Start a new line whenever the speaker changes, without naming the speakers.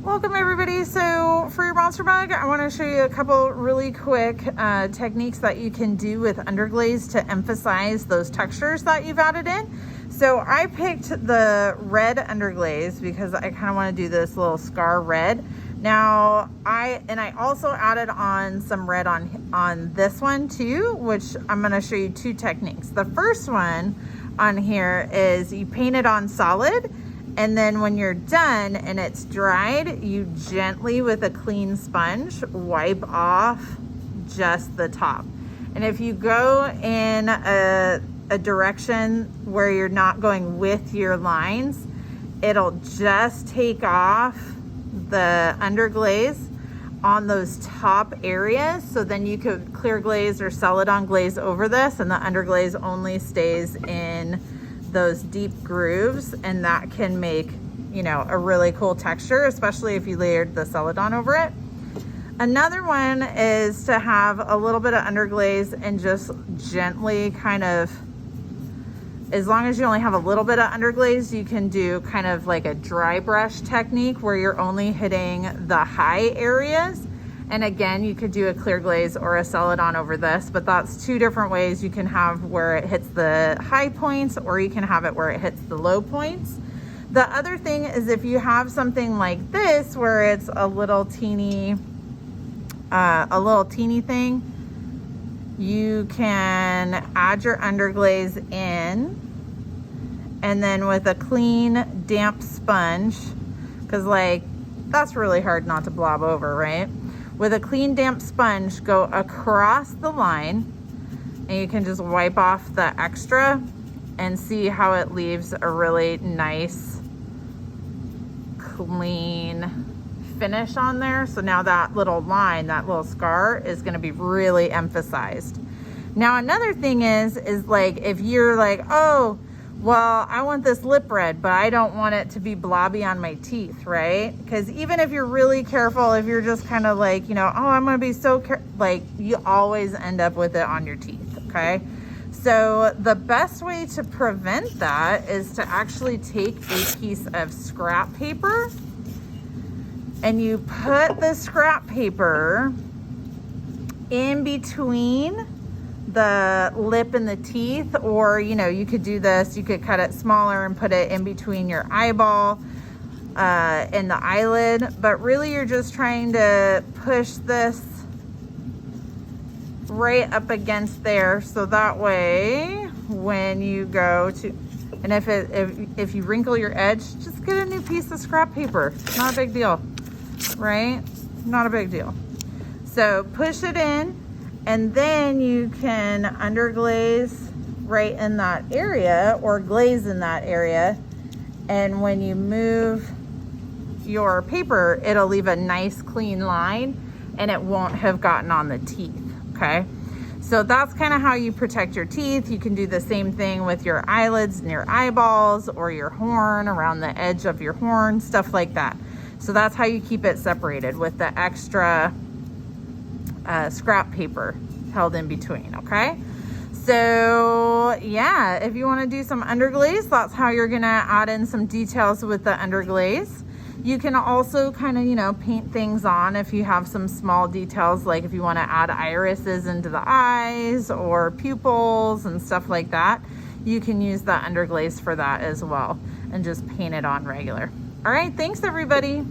Welcome everybody. So for your monster mug, I want to show you a couple really quick techniques that you can do with Underglaze to emphasize those textures that you've added in. So I picked the red Underglaze because I kind of want to do this little scar red. Now I also added on some red on this one too, which I'm going to show you two techniques. The first one on here is you paint it on solid, and then when you're done and it's dried, you gently with a clean sponge wipe off just the top. And if you go in a direction where you're not going with your lines, it'll just take off the underglaze on those top areas. So then you could clear glaze or Celadon glaze over this, and the underglaze only stays in those deep grooves, and that can make, you know, a really cool texture, especially if you layered the Celadon over it. Another one is to have a little bit of underglaze and just gently kind of, as long as you only have a little bit of underglaze, you can do kind of like a dry brush technique where you're only hitting the high areas. And again, you could do a clear glaze or a Celadon over this, but that's two different ways you can have where it hits the high points, or you can have it where it hits the low points. The other thing is if you have something like this where it's a little teeny thing, you can add your underglaze in, and then with a clean damp sponge, because like that's really hard not to blob over, right? With a clean damp sponge, go across the line, and you can just wipe off the extra and see how it leaves a really nice clean finish on there. So now that little line, that little scar is going to be really emphasized. Now another thing is like if you're like, oh well, I want this lip red, but I don't want it to be blobby on my teeth, right? Because even if you're really careful, if you're just kind of like, you know, oh, I'm going to be so like, you always end up with it on your teeth, okay? So the best way to prevent that is to actually take a piece of scrap paper, and you put the scrap paper in between the lip and the teeth, or you know, you could do this, you could cut it smaller and put it in between your eyeball and the eyelid, but really you're just trying to push this right up against there, so that way when you go to, and if you wrinkle your edge, just get a new piece of scrap paper. Not a big deal, right? Not a big deal. So push it in, and then you can underglaze right in that area, or glaze in that area. And when you move your paper, it'll leave a nice clean line, and it won't have gotten on the teeth, okay? So that's kind of how you protect your teeth. You can do the same thing with your eyelids and your eyeballs, or your horn, around the edge of your horn, stuff like that. So that's how you keep it separated, with the extra scrap paper held in between, okay? So yeah, if you want to do some underglaze, that's how you're gonna add in some details with the underglaze. You can also kind of, you know, paint things on if you have some small details, like if you want to add irises into the eyes or pupils and stuff like that, you can use the underglaze for that as well, and just paint it on regular. All right, thanks everybody.